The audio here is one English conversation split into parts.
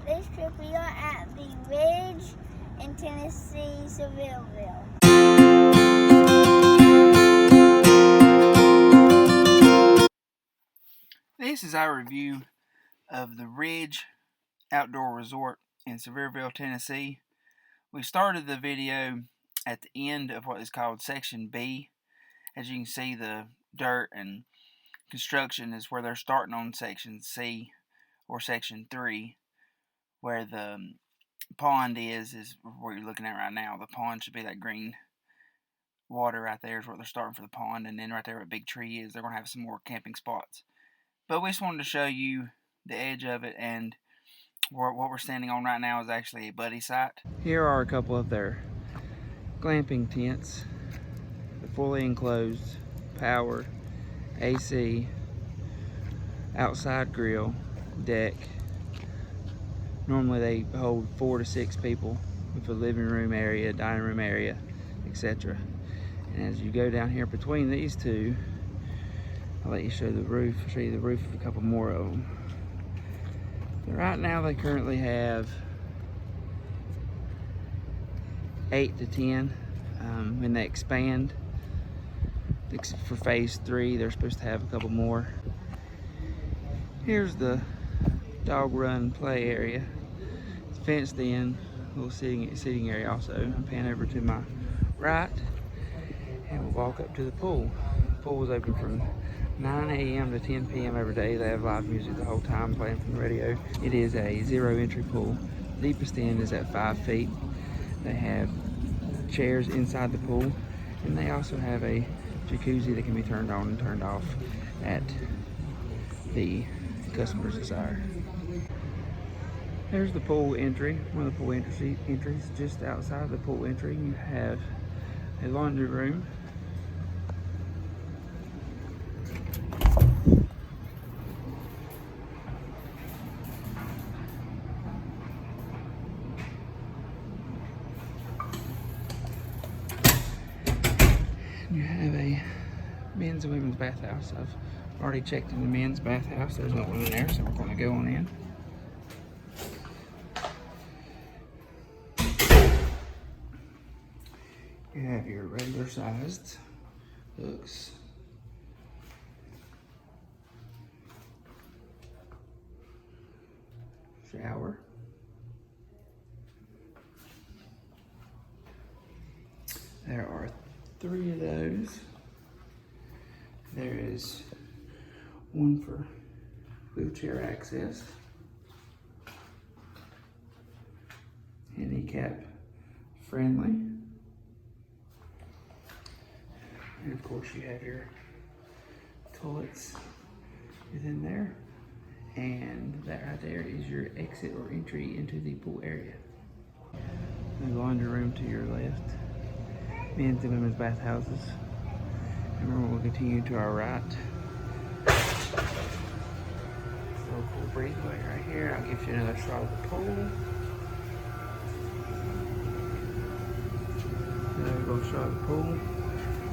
This trip we are at the Ridge in Tennessee, Sevierville. This is our review of the Ridge Outdoor Resort in Sevierville, Tennessee. We started the video at the end of what is called Section B. As you can see, the dirt and construction is where they're starting on Section C or Section 3, where the pond is where you're looking at right now. The pond should be that green water right there is where they're starting for the pond, and then right there where a big tree is, they're going to have some more camping spots. But we just wanted to show you the edge of it, and what we're standing on right now is actually a buddy site. Here are a couple of their glamping tents. They're fully enclosed, power, AC, outside grill, deck. Normally they hold 4 to 6 people with a living room area, dining room area, etc. And as you go down here between these two, I'll let you show the roof. I'll show you the roof of a couple more of them. So right now they currently have 8 to 10. When they expand for phase 3, they're supposed to have a couple more. Here's the dog run play area. It's fenced in, a little sitting area also. I'll pan over to my right and we'll walk up to the pool. The pool is open from 9 a.m. to 10 p.m. every day. They have live music the whole time playing from the radio. It is a 0 entry pool. Deepest end is at 5 feet. They have chairs inside the pool, and they also have a jacuzzi that can be turned on and turned off at the customer's desire. There's the pool entry, one of the pool entries. Just outside the pool entry, you have a laundry room. You have a men's and women's bathhouse. I've already checked in the men's bathhouse. There's no one in there, so we're going to go on in. You have your regular sized hooks. Shower. There are 3 of those. There is one for wheelchair access, handicap friendly, and of course you have your toilets within there, and that right there is your exit or entry into the pool area. The laundry room to your left, men's and women's bathhouses. And we'll continue to our right. Local breezeway right here. I'll give you another shot of the pool. There we go, shot of the pool.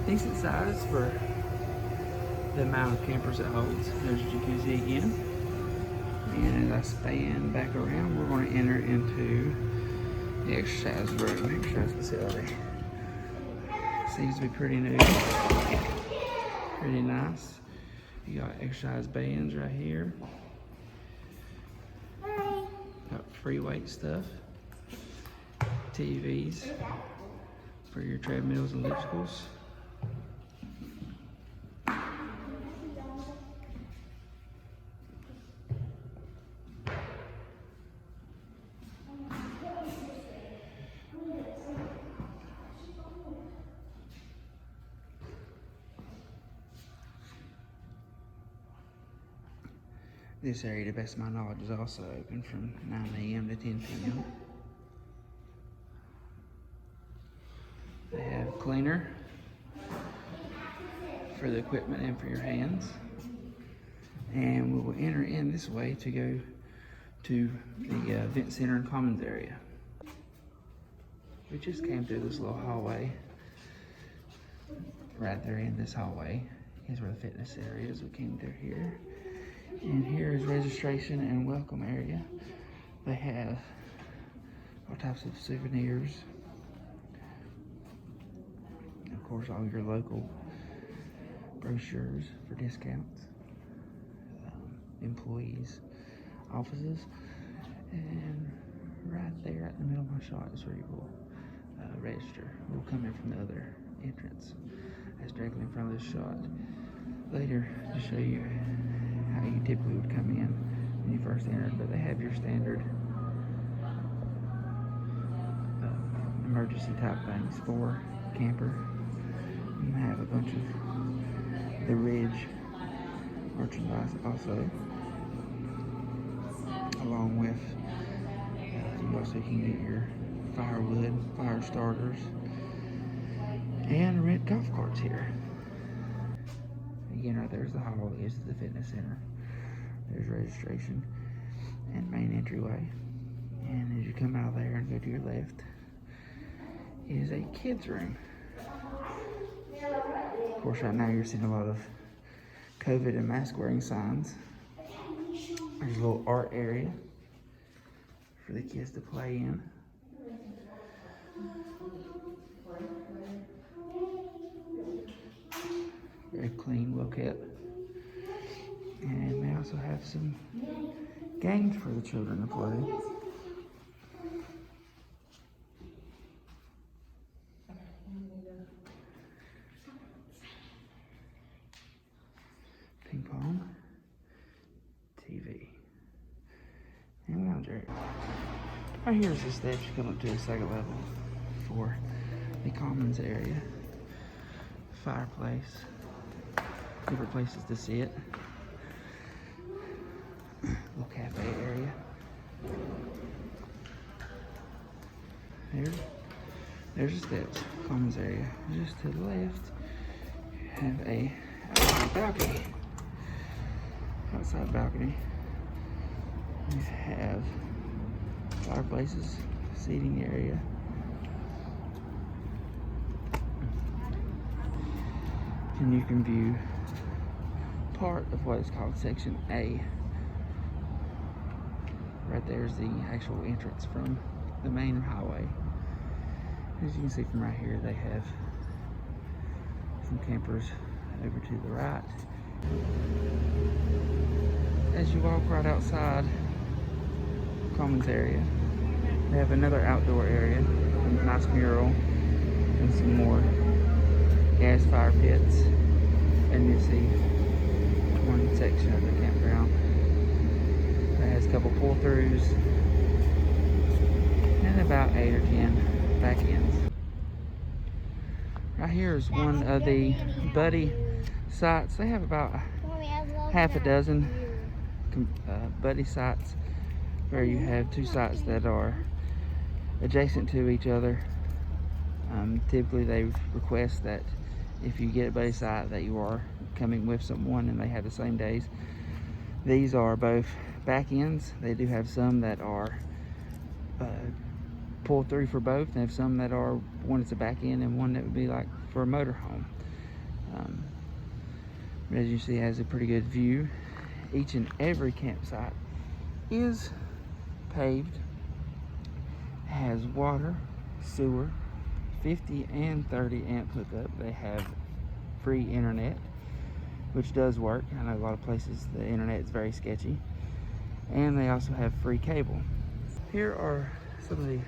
Decent size for the amount of campers it holds. There's a jacuzzi again. And as I span back around, we're going to enter into the exercise room, exercise facility. Seems to be pretty new. Pretty nice. You got exercise bands right here. Got free weight stuff. TVs for your treadmills and ellipticals. This area, to the best of my knowledge, is also open from 9 a.m. to 10 p.m. They have cleaner for the equipment and for your hands. And we will enter in this way to go to the event center and commons area. We just came through this little hallway. Right there in this hallway is where the fitness center is. We came through here. And here is registration and welcome area They have all types of souvenirs. Of course, all your local brochures for discounts, employees, offices, and right there at the middle of my shot is where you will register. We'll come in from the other entrance. That's directly in front of this shot. Later, to show you how you typically would come in when you first entered, but they have your standard emergency type things for camper. You have a bunch of the Ridge merchandise also, along with you also can get your firewood, fire starters, and rent golf carts here. Again, right there's the hall that is the fitness center. There's registration and main entryway. And as you come out of there and go to your left is a kids room. Of course, right now you're seeing a lot of COVID and mask wearing signs. There's a little art area for the kids to play in. Very clean, well kept. And they also have some games for the children to play. Ping pong, TV, and lounge area. Right here is the steps you come up to the second level for the commons area, fireplace, different places to sit, little cafe area. There's the steps, commons area. Just to the left, you have a balcony. Outside balcony, you have fireplaces, seating area. And you can view part of what is called Section A. Right there's the actual entrance from the main highway. As you can see from right here, they have some campers over to the right. As you walk right outside commons area, they have another outdoor area, a nice mural, and some more gas fire pits. And you see one section of the campground that has a couple pull-throughs and about 8 or 10 back ends. Right here is one of the buddy sites. They have about half a dozen buddy sites where you have two sites that are adjacent to each other. Typically they request that if you get a buddy site that you are coming with someone and they have the same days. These are both back ends. They do have some that are pull through for both. They have some that are one that's a back end and one that would be like for a motorhome. As you see, it has a pretty good view. Each and every campsite is paved, has water, sewer, 50 and 30 amp hookup. They have free internet, which does work. I know a lot of places the internet is very sketchy. And they also have free cable. Here are some of the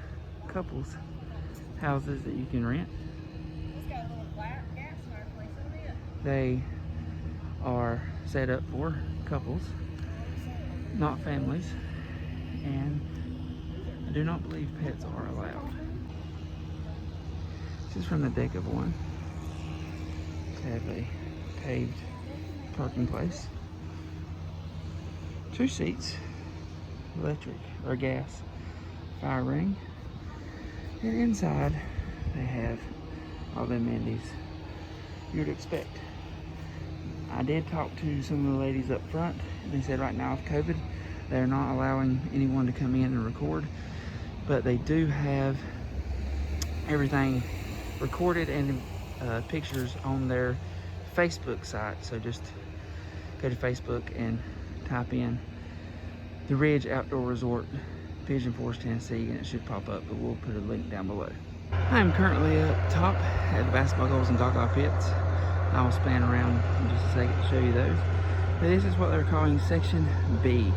couples houses that you can rent. They are set up for couples, not families, and I do not believe pets are allowed. This is from the deck of one. They have a paved parking place, 2 seats, electric or gas fire ring, and inside they have all the amenities you would expect. I did talk to some of the ladies up front, and they said right now with COVID they're not allowing anyone to come in and record, but they do have everything recorded and pictures on their Facebook site. So just go to Facebook and type in the Ridge Outdoor Resort Pigeon Forge, Tennessee, and it should pop up, but we'll put a link down below. I'm currently up top at the basketball goals and gaga pits. I will span around in just a second to show you those. But this is what they're calling Section B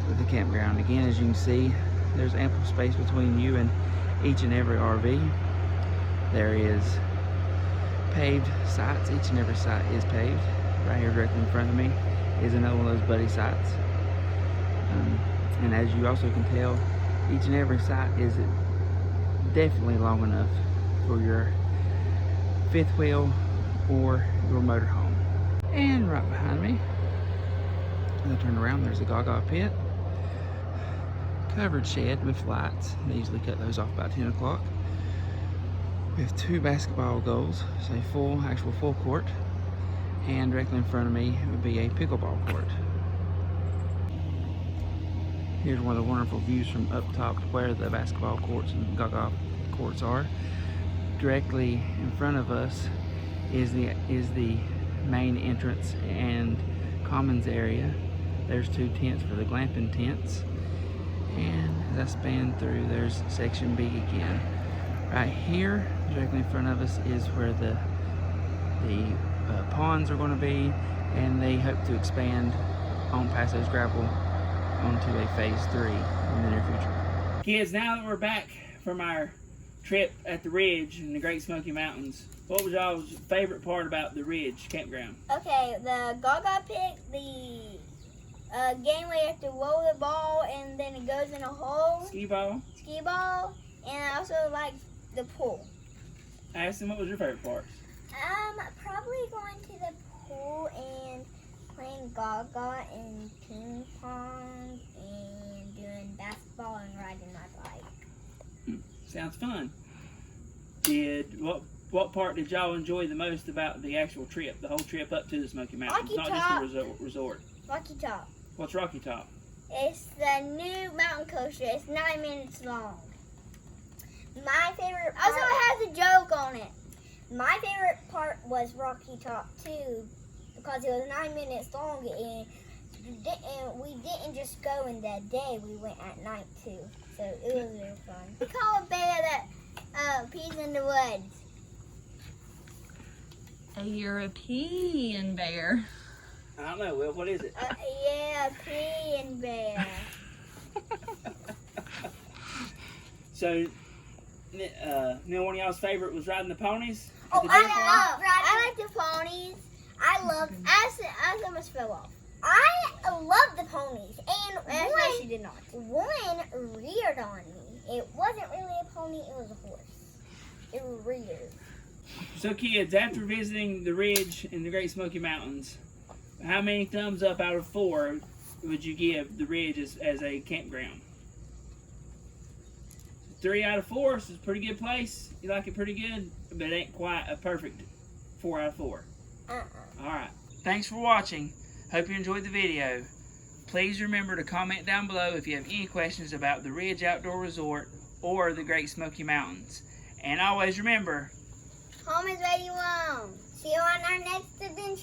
of the campground. Again, as you can see, there's ample space between you and each and every RV. There is paved sites. Each and every site is paved. Right here directly in front of me is another one of those buddy sites. And as you also can tell, each and every site is definitely long enough for your fifth wheel or your motorhome. And right behind me, as I turn around, there's a gaga pit. Covered shed with lights. They usually cut those off about 10 o'clock. We have 2 basketball goals, so actual full court. And directly in front of me would be a pickleball court. Here's one of the wonderful views from up top where the basketball courts and gaga courts are. Directly in front of us is the main entrance and commons area. There's 2 tents for the glamping tents. And as I span through, there's Section B again. Right here, directly in front of us, is where the ponds are going to be, and they hope to expand on past those gravel onto a phase 3 in the near future. Kids, now that we're back from our trip at the Ridge in the Great Smoky Mountains, what was y'all's favorite part about the Ridge campground? Okay, the gaga pit, the game where you have to roll the ball and then it goes in a hole. Ski ball. Ski ball, and I also like the pool. Ashton, what was your favorite part? Probably going to the pool and playing gaga and ping pong and doing basketball and riding my bike. Sounds fun. What part did y'all enjoy the most about the actual trip, the whole trip up to the Smoky Mountains, not just the resort? Rocky Top. What's Rocky Top? It's the new mountain coaster. It's 9 minutes long. My favorite part, also it has a joke on it. My favorite part was Rocky Top too, because it was 9 minutes long, and we didn't just go in that day. We went at night too, so it was really fun. We call a bear that pees in the woods. A European bear. I don't know, Will. What is it? Yeah, peeing bear. So, one of y'all's favorite was riding the ponies? Oh, I like the ponies. I almost fell off. I love the ponies, and she did not. One reared on me. It wasn't really a pony; it was a horse. It reared. So, kids, after visiting the Ridge in the Great Smoky Mountains, how many thumbs up out of 4 would you give the Ridge as a campground? 3 out of 4, so it's a pretty good place. You like it pretty good, but it ain't quite a perfect 4 out of 4. Alright. Thanks for watching. Hope you enjoyed the video. Please remember to comment down below if you have any questions about the Ridge Outdoor Resort or the Great Smoky Mountains. And always remember, home is where you belong. See you on our next adventure.